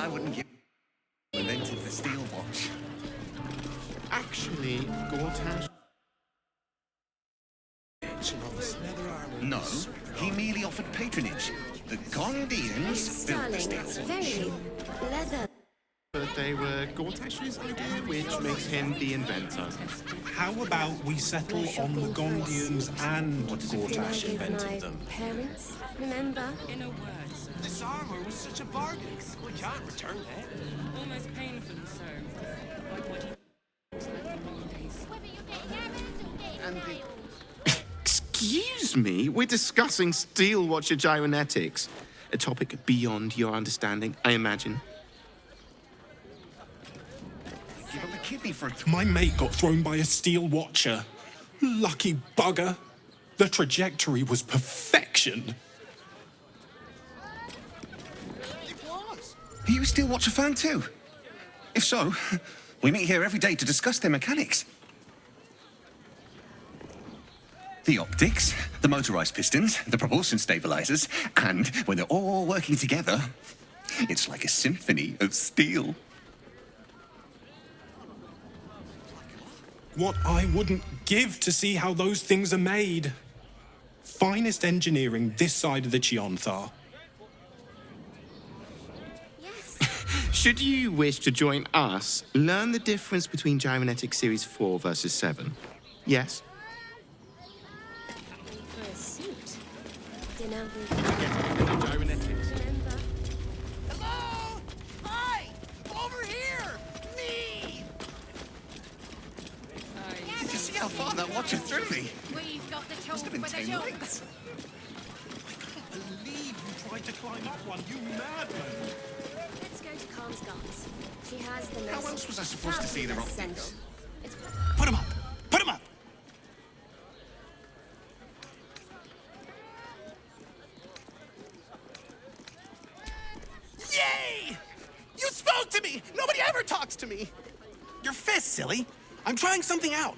I wouldn't give invented the steel watch. Actually, Gortash... No, he merely offered patronage. The Gondians built the Darling, steel it's watch. very leather. But they were Gortash's idea, which makes him the inventor. How about we settle on the Gondians and Gortash invented them? Parents, remember? In a word, sir. This armor was such a bargain. We can't return it. Almost painfully so. Like what he was like in the old days. And the... Excuse me? We're discussing steel watcher gyrometics. A topic beyond your understanding, I imagine. Give up a kidney for a... My mate got thrown by a steel watcher. Lucky bugger. The trajectory was perfection. It was. Are you a steel watcher fan too? If so, we meet here every day to discuss their mechanics. The optics, the motorized pistons, the propulsion stabilizers, and when they're all working together, it's like a symphony of steel. What I wouldn't give to see how those things are made. Finest engineering this side of the Chionthar. Should you wish to join us, learn the difference between Gyronetic Series 4 versus 7. Yes? For a suit. Dinner with... Gyrometics. Remember? Hello? Hi! Over here! Me! Did you see how far that watcher threw me? We've got the Must have been 10 lengths. I can't believe you tried to climb up one, you madman! Let's go to Kalmsgard's. She has the How most else was I supposed to see the fabulous optics? sandal. It's Put him up! Put him up! Yay! You spoke to me! Nobody ever talks to me! Your fist, silly. I'm trying something out.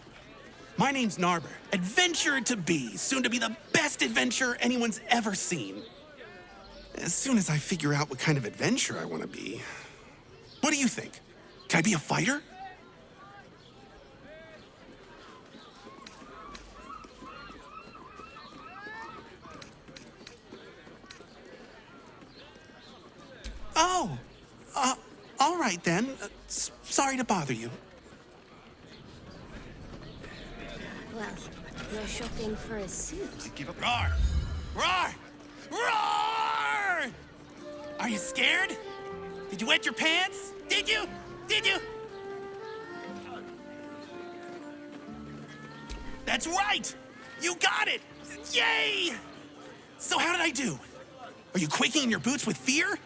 My name's Narber, adventurer to be, soon to be the best adventurer anyone's ever seen. As soon as I figure out what kind of adventurer I want to be. What do you think? Can I be a fighter? Oh, all right then. Sorry to bother you. well, you're shopping for a suit. Give up. Roar! Roar! Roar! Are you scared? Did you wet your pants? Did you? Did you? That's right! You got it! Yay! So how did I do? Are you quaking in your boots with fear?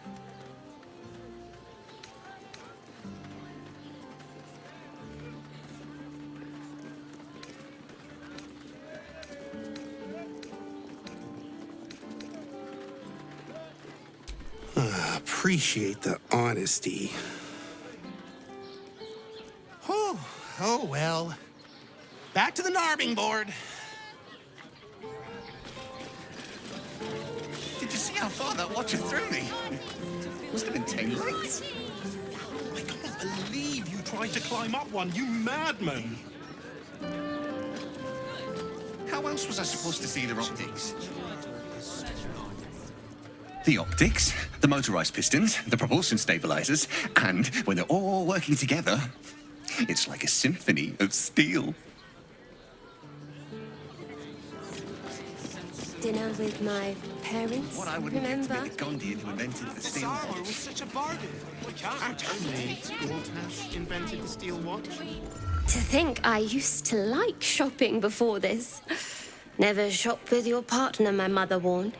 Appreciate the honesty. Oh well. Back to the narbing board. Did you see how far that watcher threw me? Must have been 10 lengths. I can't believe you tried to climb up one, you madman! How else was I supposed to see their optics? The optics, the motorized pistons, the propulsion stabilizers, and when they're all working together, it's like a symphony of steel. Dinner with my parents, What I wouldn't give to remember? be the Gondian who invented the This steel armor watch. was such a bargain. We can't Actually, Gortash invented the steel watch. To think I used to like shopping before this. Never shop with your partner, my mother warned.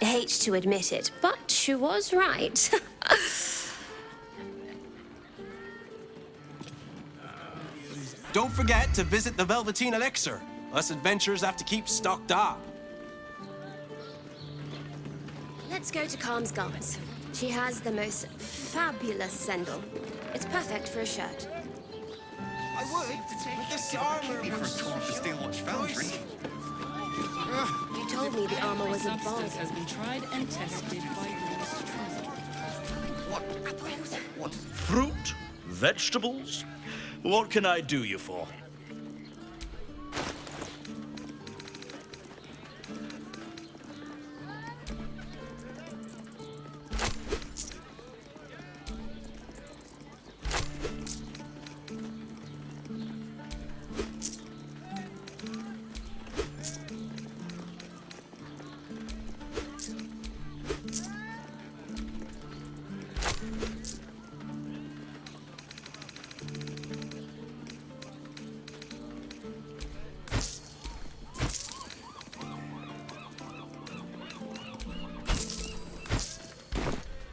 Hate to admit it, but she was right. Don't forget to visit the Velveteen Elixir. Us adventurers have to keep stocked up. Let's go to Kalmsgard's. She has the most fabulous sandal. It's perfect for a shirt. I would, but this armor For a was tour of the steel watch foundry. You told me the armor was a Substance bargain. has been tried and tested by Lewis Trump. What? Fruit? Vegetables? What can I do you for?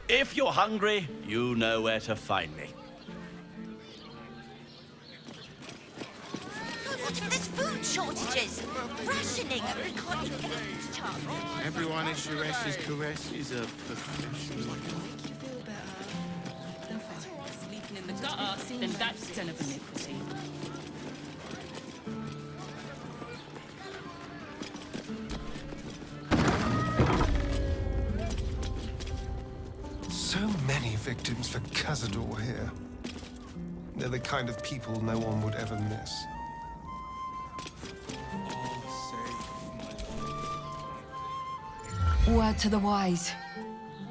If you're hungry, you know where to find me. What if there's food shortages? Rationing and we can't even get it to chance. Everyone in Sharesh's caress is a professional. Make you feel better. Then fine. Sleeping in the gutter, then that's sin of iniquity. So many victims for Cazador here. They're the kind of people no one would ever miss. Word to the wise.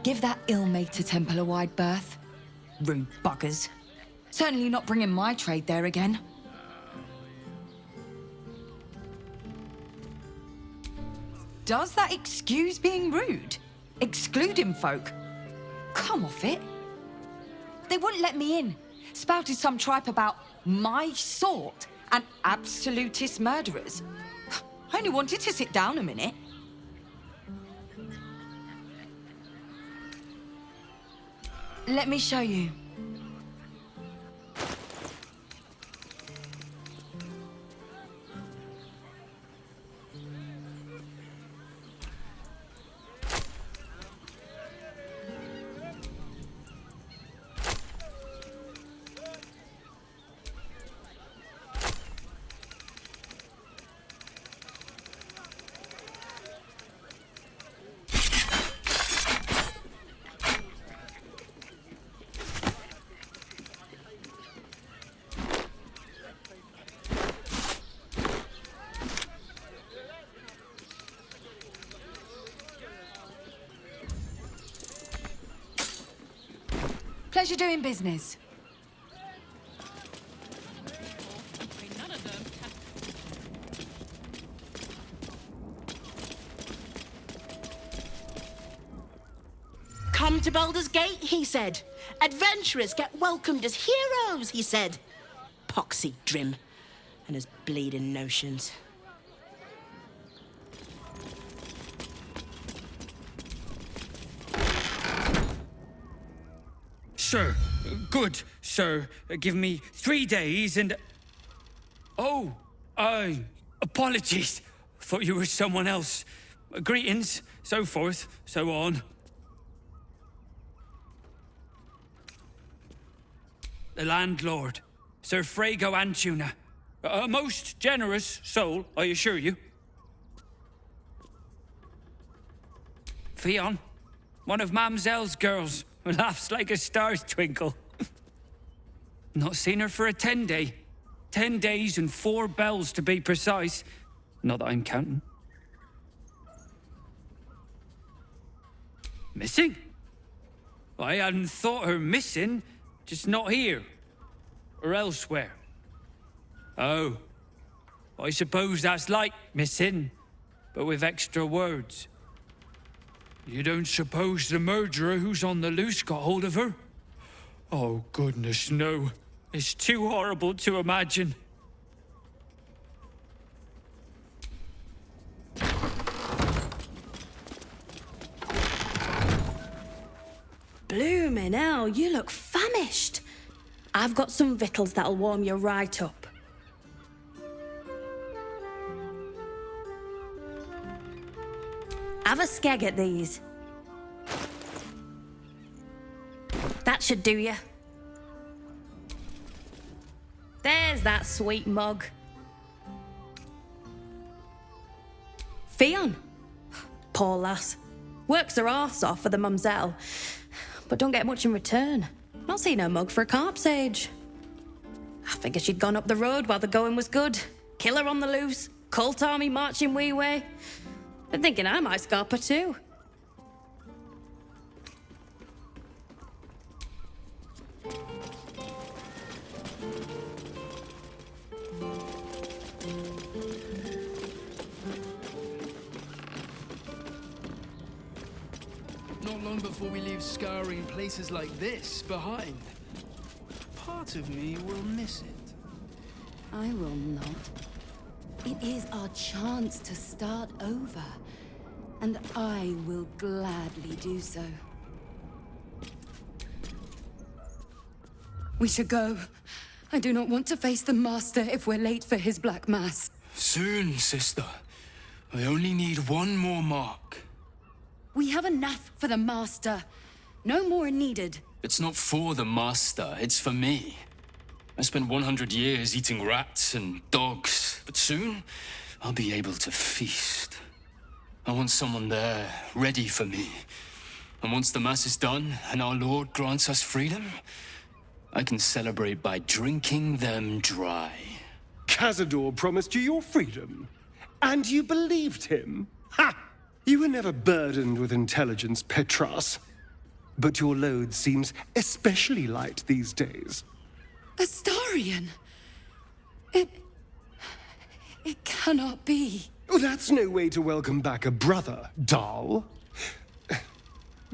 Give that ill-mate a temple a wide berth. Rude buggers. Certainly not bringing my trade there again. Does that excuse being rude? Excluding folk? Come off it. They wouldn't let me in. Spouted some tripe about my sort and absolutist murderers. I only wanted to sit down a minute. Let me show you. Pleasure doing business. None of them can... Come to Baldur's Gate, he said. Adventurers get welcomed as heroes, he said. Poxy Drim and his bleeding notions. Sir, good, sir. Give me 3 days and... Oh, apologies. Thought you were someone else. Greetings, so forth, so on. The landlord, Sir Frago Antuna. A most generous soul, I assure you. Fionn, one of Mamselle's girls. Laughs like a star's twinkle. Not seen her for a 10-day. 10 days and 4 bells to be precise. Not that I'm counting. Missing? I hadn't thought her missing, just not here. Or elsewhere. Oh. I suppose that's like missing, but with extra words. You don't suppose the murderer who's on the loose got hold of her? Oh, goodness, no. It's too horrible to imagine. Bloomin' hell, you look famished. I've got some victuals that'll warm you right up. Have a skeg at these. That should do you. There's that sweet mug. Fionn. Poor lass. Works her arse off for the mumselle. but don't get much in return. Not seen her mug for a carp's age. I figured she'd gone up the road while the going was good. Killer on the loose, cult army marching wee way. Been thinking I might scarp her too. Not long before we leave scouring places like this behind. Part of me will miss it. I will not. It is our chance to start over, and I will gladly do so. We should go. I do not want to face the Master if we're late for his Black Mass. Soon, sister. I only need one more mark. We have enough for the Master. No more are needed. It's not for the Master, it's for me. I spent 100 years eating rats and dogs, but soon I'll be able to feast. I want someone there, ready for me. And once the Mass is done and our Lord grants us freedom, I can celebrate by drinking them dry. Cazador promised you your freedom, and you believed him? Ha! You were never burdened with intelligence, Petras. But your load seems especially light these days. Astarion! It cannot be. Oh, that's no way to welcome back a brother, doll.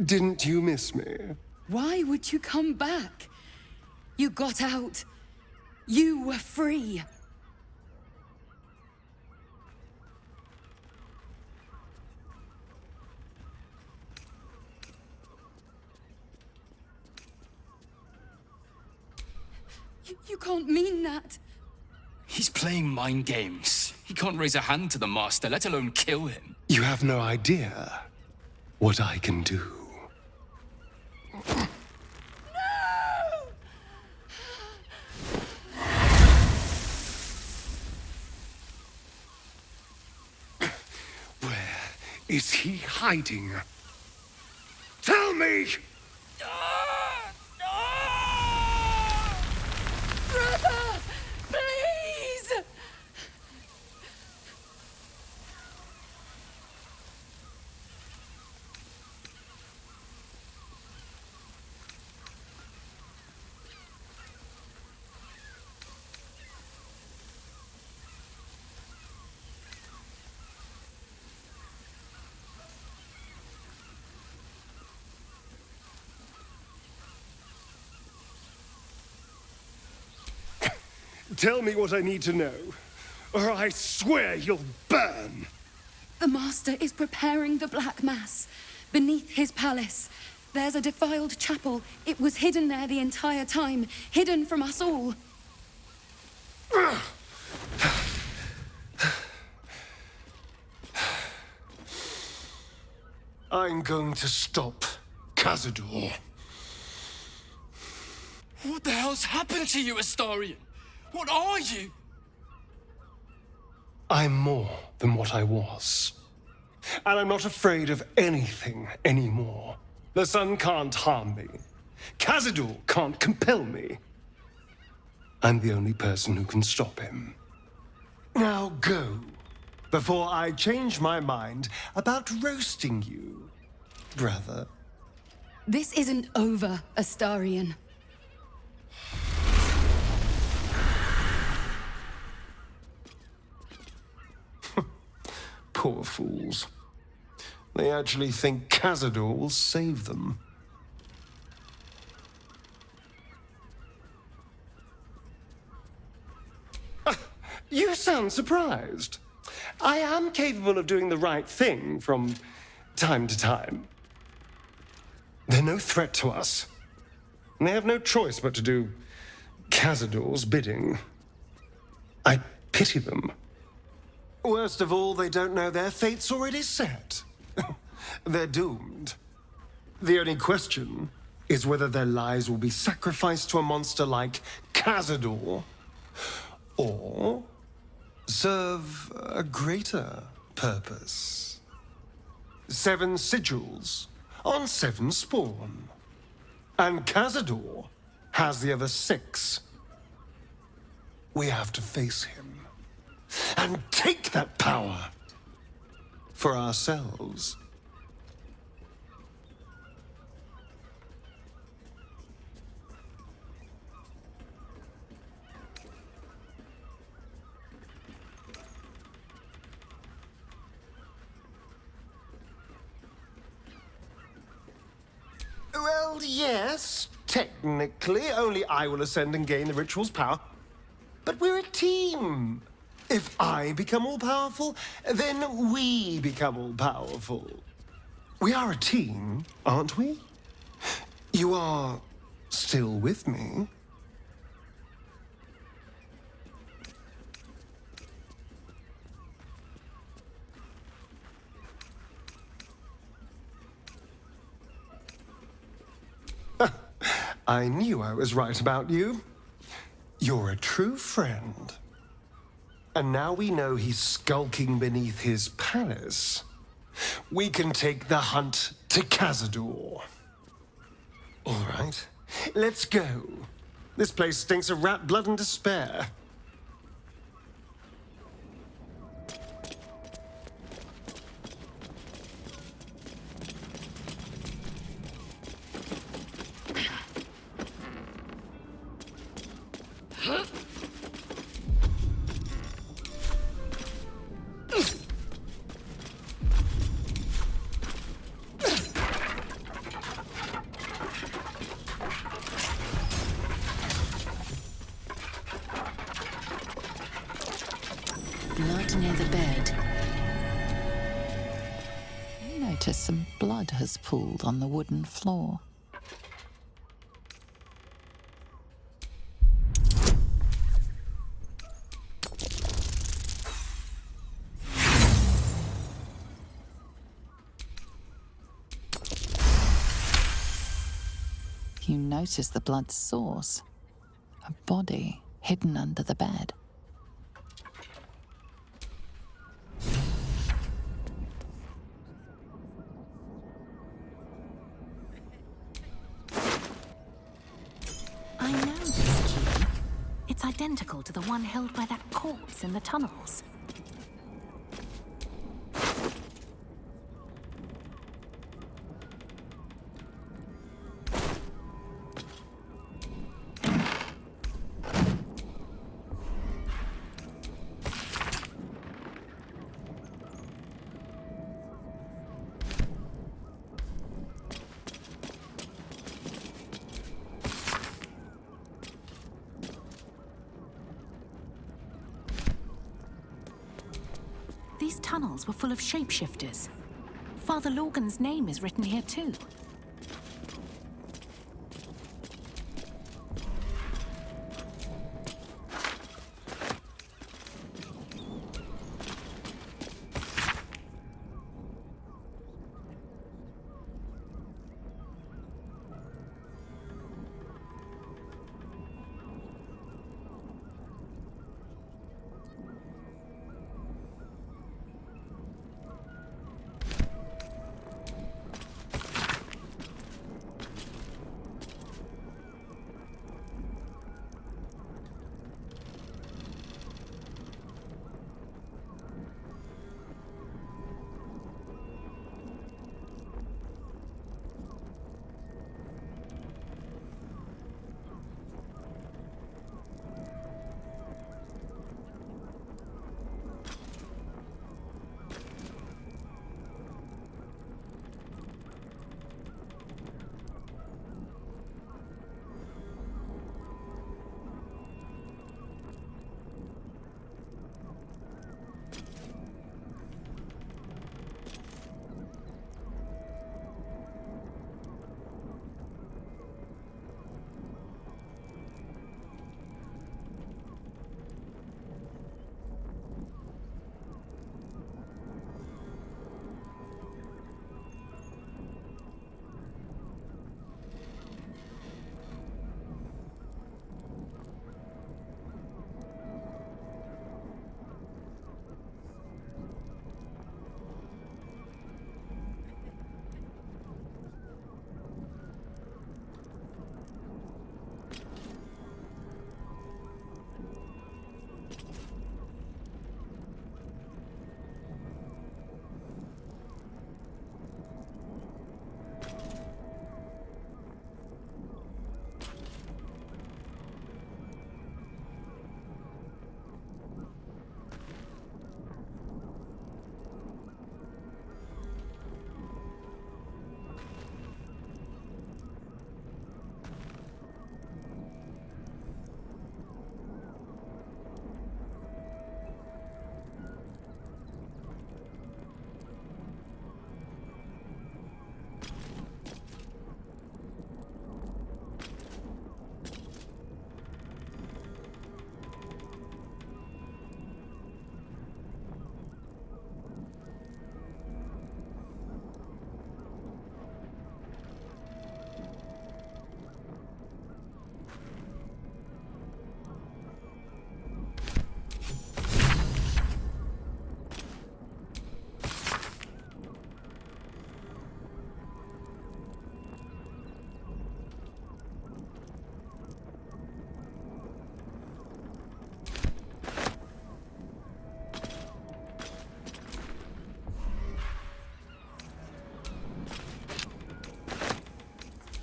Didn't you miss me? Why would you come back? You got out. You were free. You can't mean that. He's playing mind games. He can't raise a hand to the Master, let alone kill him. You have no idea what I can do. Where is he hiding? Tell me! Brother! Please! Tell me what I need to know, or I swear you'll burn! The Master is preparing the Black Mass. Beneath his palace, there's a defiled chapel. It was hidden there the entire time, hidden from us all. I'm going to stop Cazador. What the hell's happened to you, Astarion? What are you? I'm more than what I was. And I'm not afraid of anything anymore. The sun can't harm me. Cazador can't compel me. I'm the only person who can stop him. Now go, before I change my mind about roasting you, brother. This isn't over, Astarion. Poor fools. They actually think Cazador will save them. You sound surprised. I am capable of doing the right thing from time to time. They're no threat to us. And they have no choice but to do Cazador's bidding. I pity them. Worst of all, they don't know their fate's already set. They're doomed. The only question is whether their lives will be sacrificed to a monster like Cazador, or serve a greater purpose. 7 sigils on 7 spawn. And Cazador has the other 6. We have to face him and take that power for ourselves. Well, yes, technically, only I will ascend and gain the ritual's power. But we're a team. If I become all-powerful, then we become all-powerful. We are a team, aren't we? You are still with me? I knew I was right about you. You're a true friend. And now we know he's skulking beneath his palace. We can take the hunt to Cazador. All right, let's go. This place stinks of rat blood and despair. Blood near the bed. You notice some blood has pooled on the wooden floor. You notice the blood's source. A body hidden under the bed. I know this key. It's identical to the one held by that corpse in the tunnels. These tunnels were full of shapeshifters. Father Lorgan's name is written here too.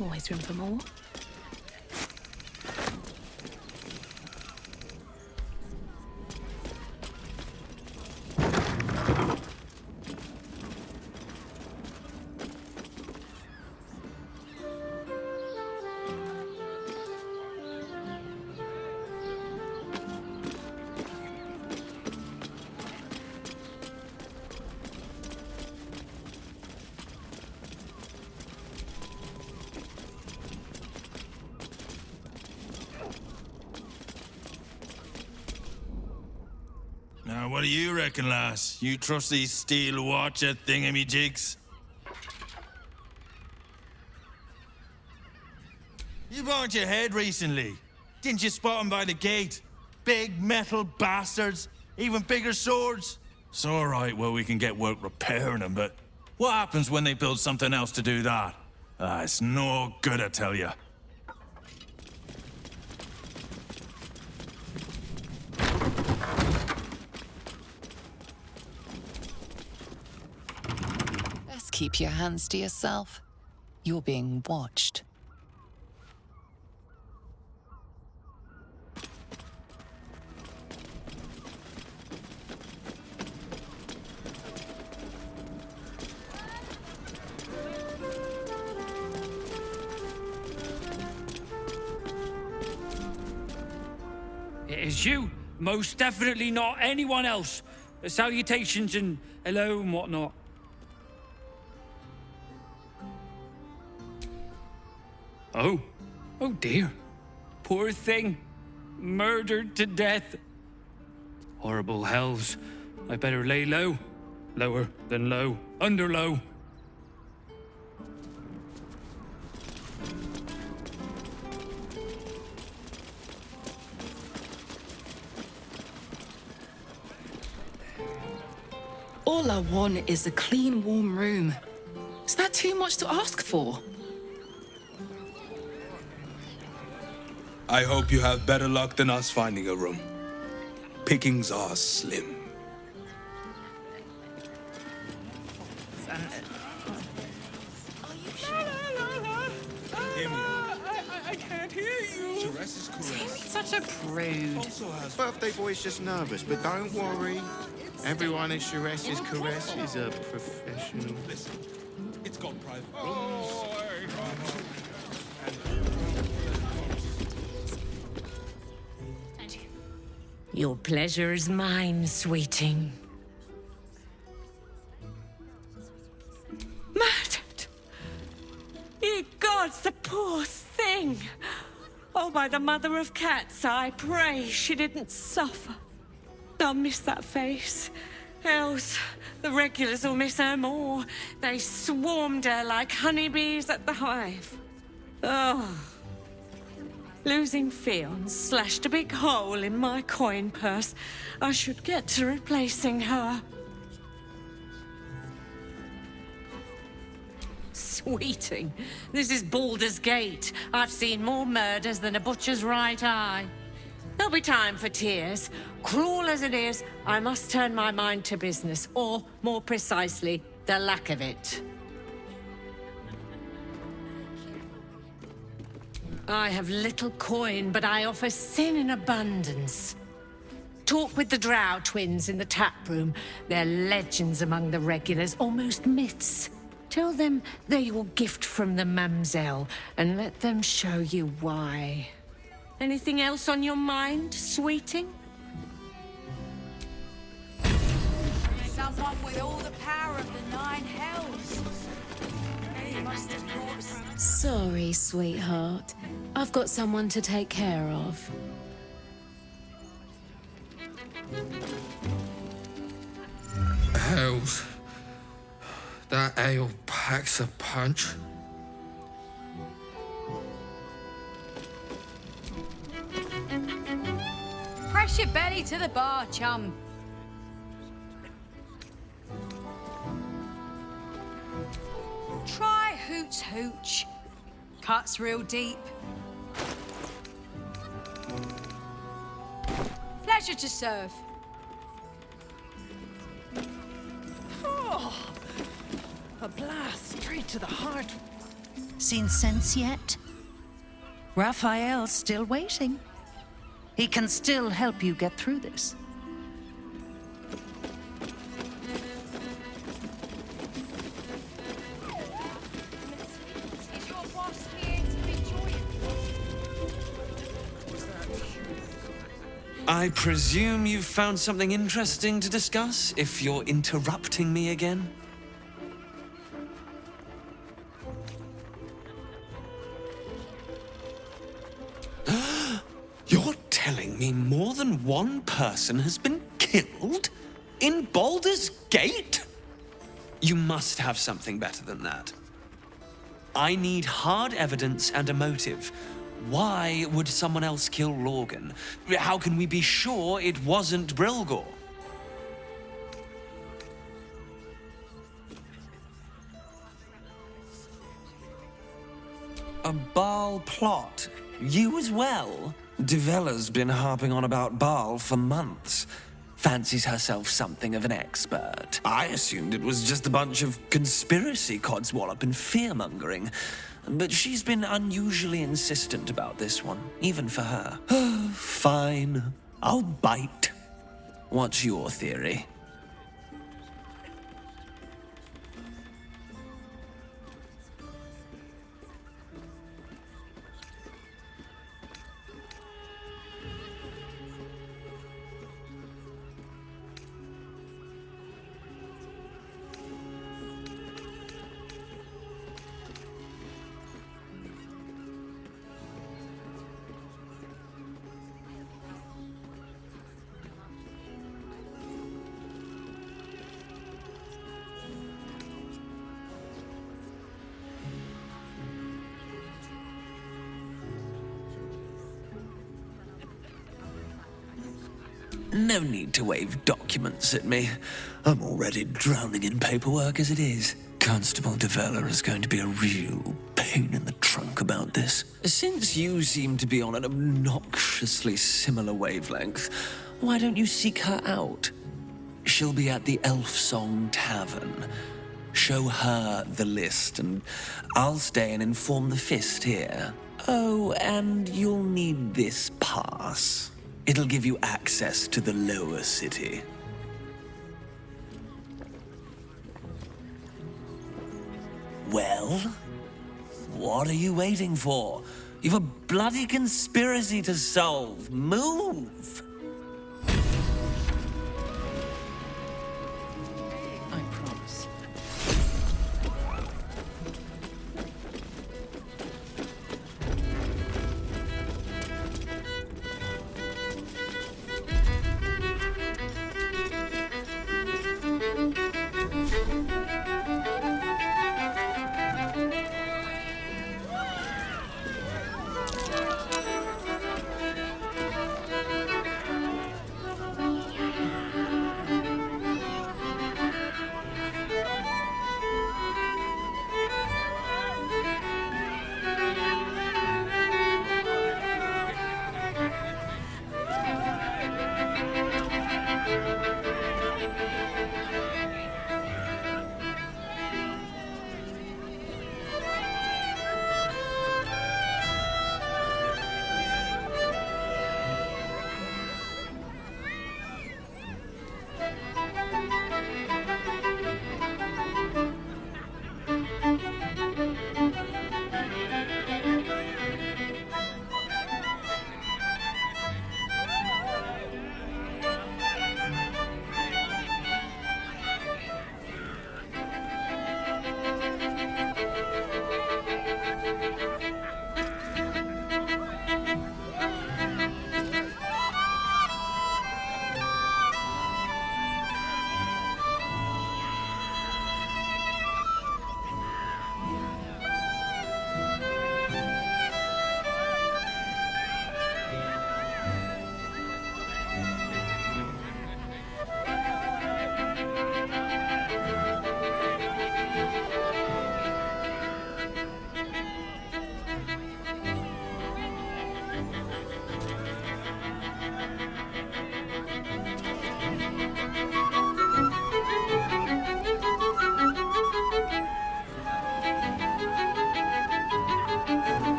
Always room for more. Now, what do you reckon, lass? You trust these steel watcher thingamajigs? You burnt your head recently. Didn't you spot them by the gate? Big metal bastards, even bigger swords. It's all right, well, we can get work repairing them, but what happens when they build something else to do that? It's no good, I tell you. Best keep your hands to yourself. You're being watched. It is you. Most definitely not anyone else. Salutations and hello and whatnot. Oh. Oh dear. Poor thing. Murdered to death. Horrible hells. I better lay low. Lower than low. Under low. All I want is a clean, warm room. Is that too much to ask for? I hope you have better luck than us finding a room. Pickings are slim. I can't hear you. Such a prude. Birthday boy's just nervous, but don't worry. Everyone at Charesse's caress is a professional. Listen, it's got private rooms. Your pleasure is mine, sweeting. Murdered! Ye gods, the poor thing! Oh, by the mother of cats, I pray she didn't suffer. I'll miss that face. Else, the regulars will miss her more. They swarmed her like honeybees at the hive. Oh. Losing Fionn slashed a big hole in my coin purse. I should get to replacing her. Sweeting, this is Baldur's Gate. I've seen more murders than a butcher's right eye. There'll be time for tears. Cruel as it is, I must turn my mind to business, or, more precisely, the lack of it. I have little coin, but I offer sin in abundance. Talk with the Drow twins in the tap room. They're legends among the regulars, almost myths. Tell them they're your gift from the Mamselle, and let them show you why. Anything else on your mind, sweeting? Someone with all the power of the nine hells. He must have brought... Sorry, sweetheart. I've got someone to take care of. Hells. That ale packs a punch. Press your belly to the bar, chum. Try Hoots Hooch. Cuts real deep. Pleasure to serve. Oh, a blast straight to the heart. Seen sense yet? Raphael's still waiting. He can still help you get through this. I presume you've found something interesting to discuss, if you're interrupting me again? You're telling me more than one person has been killed? In Baldur's Gate? You must have something better than that. I need hard evidence and a motive. Why would someone else kill Lorgan? How can we be sure it wasn't Brilgor? A Baal plot? You as well? Devella's been harping on about Baal for months. Fancies herself something of an expert. I assumed it was just a bunch of conspiracy codswallop and fear-mongering. But she's been unusually insistent about this one, even for her. Fine, I'll bite. What's your theory? No need to wave documents at me. I'm already drowning in paperwork as it is. Constable Devella is going to be a real pain in the trunk about this. Since you seem to be on an obnoxiously similar wavelength, why don't you seek her out? She'll be at the Elf Song Tavern. Show her the list, and I'll stay and inform the Fist here. Oh, and you'll need this pass. It'll give you access to the lower city. Well, what are you waiting for? You've a bloody conspiracy to solve. Move! I promise.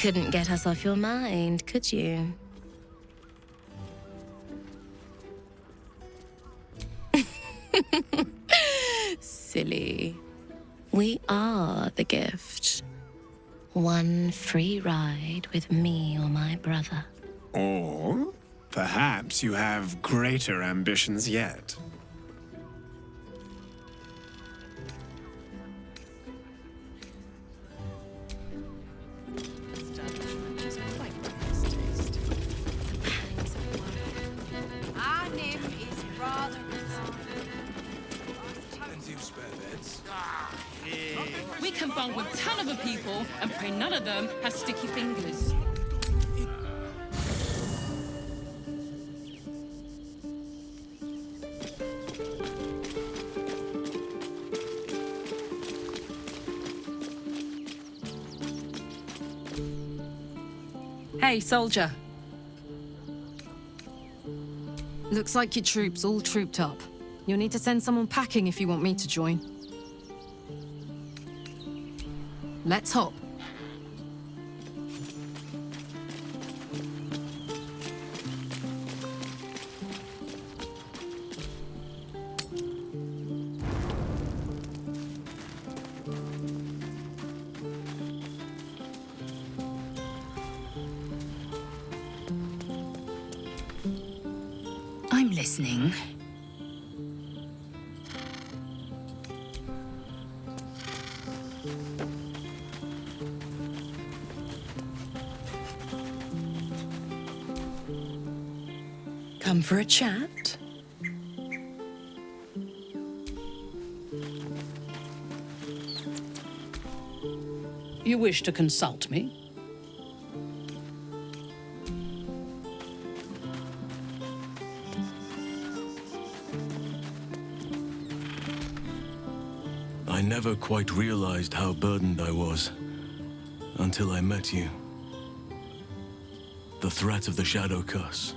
couldn't get us off your mind, could you? Silly. We are the gift. One free ride with me or my brother. Or perhaps you have greater ambitions yet. Our name is rather We can bung with ton of a people and pray none of them have sticky fingers. Hey, soldier. Looks like your troops all trooped up. You'll need to send someone packing if you want me to join. Let's hop. I'm listening. Come for a chat? You wish to consult me? I never quite realized how burdened I was until I met you. The threat of the Shadow Curse,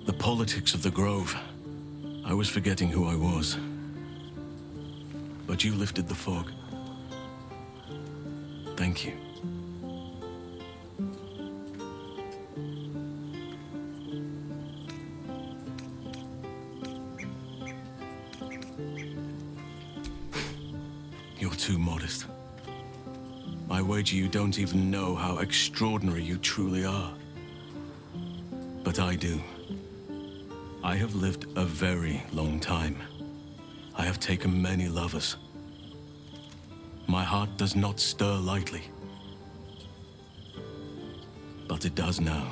the politics of the Grove. I was forgetting who I was. But you lifted the fog. Thank you. You're too modest. I wager you don't even know how extraordinary you truly are. But I do. I have lived a very long time. I have taken many lovers. My heart does not stir lightly. But it does now.